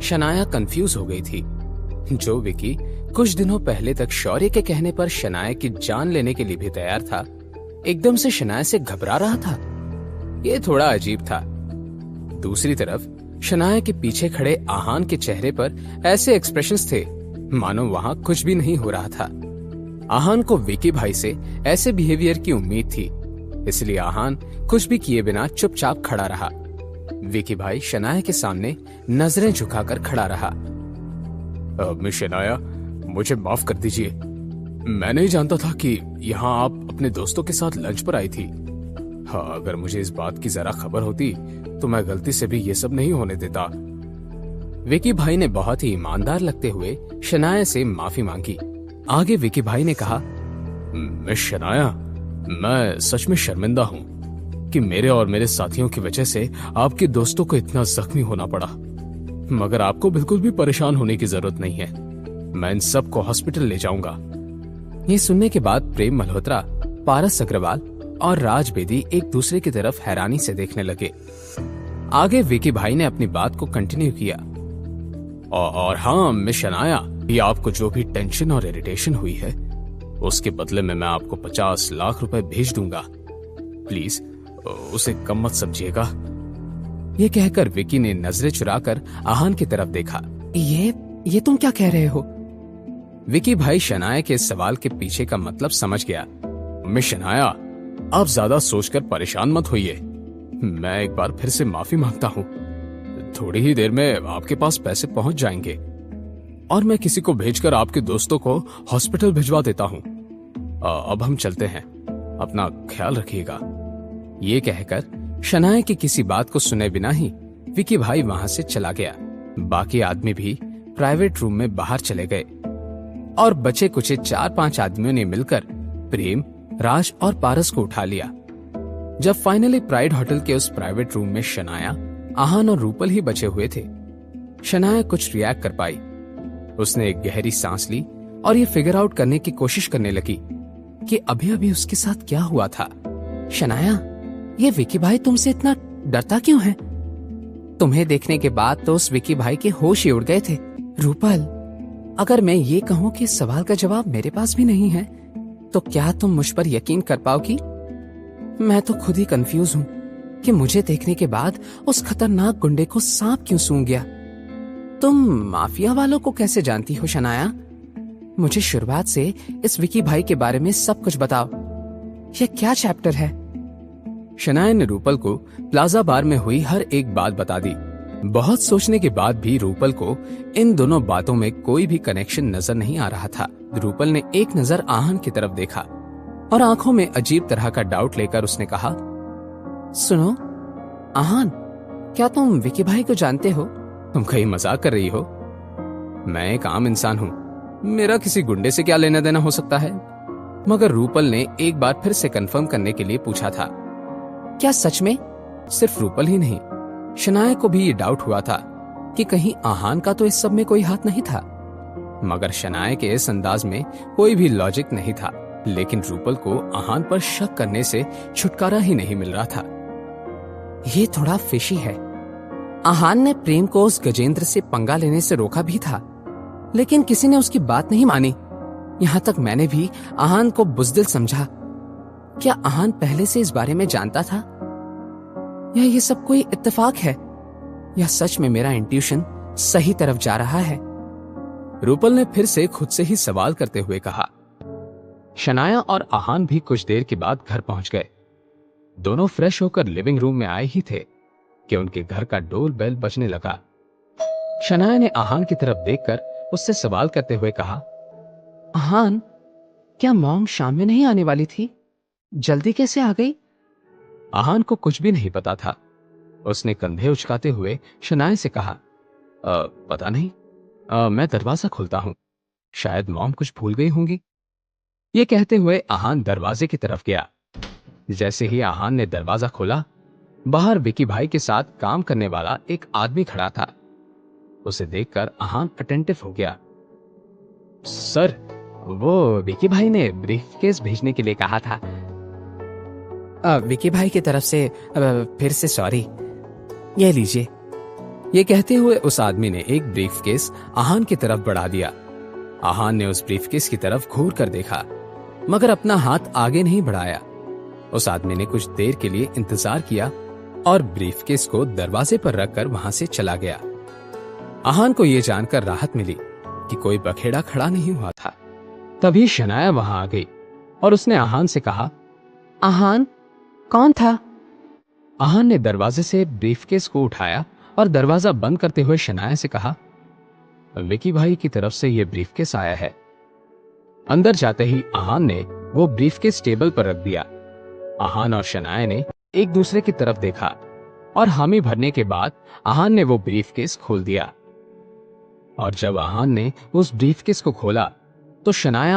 Shanaya confuse हो गई थी। जो विकी कुछ दिनों पहले तक शौर्य के कहने पर शनाया की जान लेने के लिए भी तैयार था, एकदम से शनाया से घबरा रहा था। ये थोड़ा अजीब था। दूसरी तरफ शनाया के पीछे खड़े आहान के चेहरे पर ऐसे एक्सप्रेशंस थे मानो वहां कुछ भी नहीं हो रहा था। आहान को विकी भाई से ऐसे बिहेवियर की उम्मीद थी, इसलिए आहान कुछ भी किए बिना चुपचाप खड़ा रहा। विकी भाई शनाया के सामने नजरें झुकाकर खड़ा रहा। मिस शनाया, मुझे माफ कर दीजिए। मैं नहीं जानता था कि यहाँ आप अपने दोस्तों के साथ लंच पर आई थी। हाँ, अगर मुझे इस बात की जरा खबर होती तो मैं गलती से भी ये सब नहीं होने देता। विकी भाई ने बहुत ही ईमानदार लगते हुए शनाया से माफी मांगी। आगे विकी भाई ने कहा, मिस शनाया, मैं सच में शर्मिंदा हूँ कि मेरे और मेरे साथियों की वजह से आपके दोस्तों को इतना जख्मी होना पड़ा। मगर आपको बिल्कुल भी परेशान होने की जरूरत नहीं है। मैं इन सबको हॉस्पिटल ले जाऊंगा। ये सुनने के बाद प्रेम मल्होत्रा, पारस अग्रवाल और राज बेदी एक दूसरे की तरफ हैरानी से देखने लगे। आगे विकी भाई ने अपनी बात को कंटिन्यू किया। और हाँ मिस शनाया, ये आपको जो भी टेंशन और इरिटेशन हुई है उसके बदले में मैं आपको 50 लाख रुपए भेज दूंगा। प्लीज उसे कम मत समझिएगा। ये कहकर विकी ने नजरें चुराकर आहान की तरफ देखा। ये तुम क्या कह रहे हो? विकी भाई शनाया के इस सवाल के पीछे का मतलब समझ गया। मिस शनाया, आप ज्यादा सोचकर परेशान मत होइए। मैं एक बार फिर से माफी मांगता हूँ। थोड़ी ही देर में आपके पास पैसे पहुंच जाएंगे और मैं किसी को भेजकर आपके दोस्तों को हॉस्पिटल भिजवा देता हूँ। अब हम चलते हैं, अपना ख्याल रखिएगा। ये कहकर शनाया की किसी बात को सुने बिना ही विकी भाई वहां से चला गया। बाकी आदमी भी प्राइवेट रूम में बाहर चले गए और बचे कुछ 4-5 आदमियों ने मिलकर प्रेम, राज और पारस को उठा लिया। जब फाइनली प्राइड होटल के उस प्राइवेट रूम में शनाया, आहान और रूपल ही बचे हुए थे, शनाया कुछ रिएक्ट कर पाई। उसने एक गहरी सांस ली और ये फिगर आउट करने की कोशिश करने लगी कि अभी अभी उसके साथ क्या हुआ था। शनाया, ये विकी भाई तुमसे इतना डरता क्यों है? तुम्हें देखने के बाद तो उस विकी भाई के होश ही उड़ गए थे। रूपल, अगर मैं ये कहूँ कि इस सवाल का जवाब मेरे पास भी नहीं है, तो क्या तुम मुझ पर यकीन कर पाओगी? मैं तो खुद ही कंफ्यूज हूँ कि मुझे देखने के बाद उस खतरनाक गुंडे को सांप क्यों सूंघ गया। तुम माफिया वालों को कैसे जानती हो शनाया? मुझे शुरुआत से इस विकी भाई के बारे में सब कुछ बताओ। यह क्या चैप्टर है? शनाया ने रूपल को प्लाजा बार में हुई हर एक बात बता दी। बहुत सोचने के बाद भी रूपल को इन दोनों बातों में कोई भी कनेक्शन नजर नहीं आ रहा था। रूपल ने एक नजर आहान की तरफ देखा और आंखों में अजीब तरह का डाउट लेकर उसने कहा, सुनो आहान, क्या तुम विकी भाई को जानते हो? तुम कहीं मजाक कर रही हो? मैं एक आम इंसान हूँ, मेरा किसी गुंडे से क्या लेना देना हो सकता है? मगर रूपल ने एक बार फिर से कंफर्म करने के लिए पूछा था। क्या सच में? सिर्फ रूपल ही नहीं, शनाया को भी ये डाउट हुआ था कि कहीं आहान का तो इस सब में कोई हाथ नहीं था। मगर शनाया के इस अंदाज में कोई भी लॉजिक नहीं था। लेकिन रूपल को आहान पर शक करने से छुटकारा ही नहीं मिल रहा था। ये थोड़ा फिशी है। आहान ने प्रेम को उस गजेंद्र से पंगा लेने से रोका भी था, लेकिन किसी ने उसकी बात नहीं मानी। यहाँ तक मैंने भी आहान को बुज़दिल समझा। क्या आहान पहले से इस बारे में जानता था, या ये सब कोई इत्तेफाक है, या सच में मेरा इंट्यूशन सही तरफ जा रहा है? रूपल ने फिर से खुद से ही सवाल करते हुए कहा। शनाया और आहान भी कुछ देर के बाद घर पहुंच गए। दोनों फ्रेश होकर लिविंग रूम में आए ही थे कि उनके घर का डोर बेल बजने लगा। शनाया ने आहान की तरफ देखकर उससे सवाल करते हुए कहा, आहान, क्या मॉम शाम में नहीं आने वाली थी? जल्दी कैसे आ गई? आहान को कुछ भी नहीं पता था। उसने कंधे उचकाते हुए शनाया से कहा, पता नहीं, मैं दरवाजा खोलता हूं, शायद मॉम कुछ भूल गई होंगी। ये कहते हुए आहान दरवाजे की तरफ गया। जैसे ही आहान ने दरवाजा खोला, बाहर विकी भाई के साथ काम करने वाला एक आदमी खड़ा था। उसे देखकर आहान अटेंटिव हो गया। सर, वो विकी भाई ने ब्रीफकेस भेजने के लिए कहा था। विकी भाई की तरफ से फिर से सॉरी। ये लीजिए, ये कहते हुए उस आदमी ने एक ब्रीफकेस आहान की तरफ बढ़ा दिया। आहान ने उस ब्रीफकेस की तरफ घूर कर देखा, मगर अपना हाथ आगे नहीं बढ़ाया। उस आदमी ने कुछ देर के लिए इंतजार किया और ब्रीफकेस को दरवाजे पर रखकर वहां से चला गया। आहान को यह जानकर राहत मिली कि कोई बखेड़ा खड़ा नहीं हुआ था। तभी शनाया वहां आ गई और उसने आहान से कहा, आहान, कौन था? आहान ने दरवाजे से ब्रीफकेस को उठाया और दरवाजा बंद करते हुए शनाया से कहा, विकी भाई की तरफ से यह ब्रीफकेस आया है। अंदर जाते ही आहान ने वो ब्रीफकेस टेबल पर रख दिया। आहान और शनाया ने एक दूसरे की तरफ देखा और हामी भरने के बाद आहान ने वो ब्रीफकेस खोल दिया। और जब आहान ने उस ब्रीफकेस को खोला तो शनाया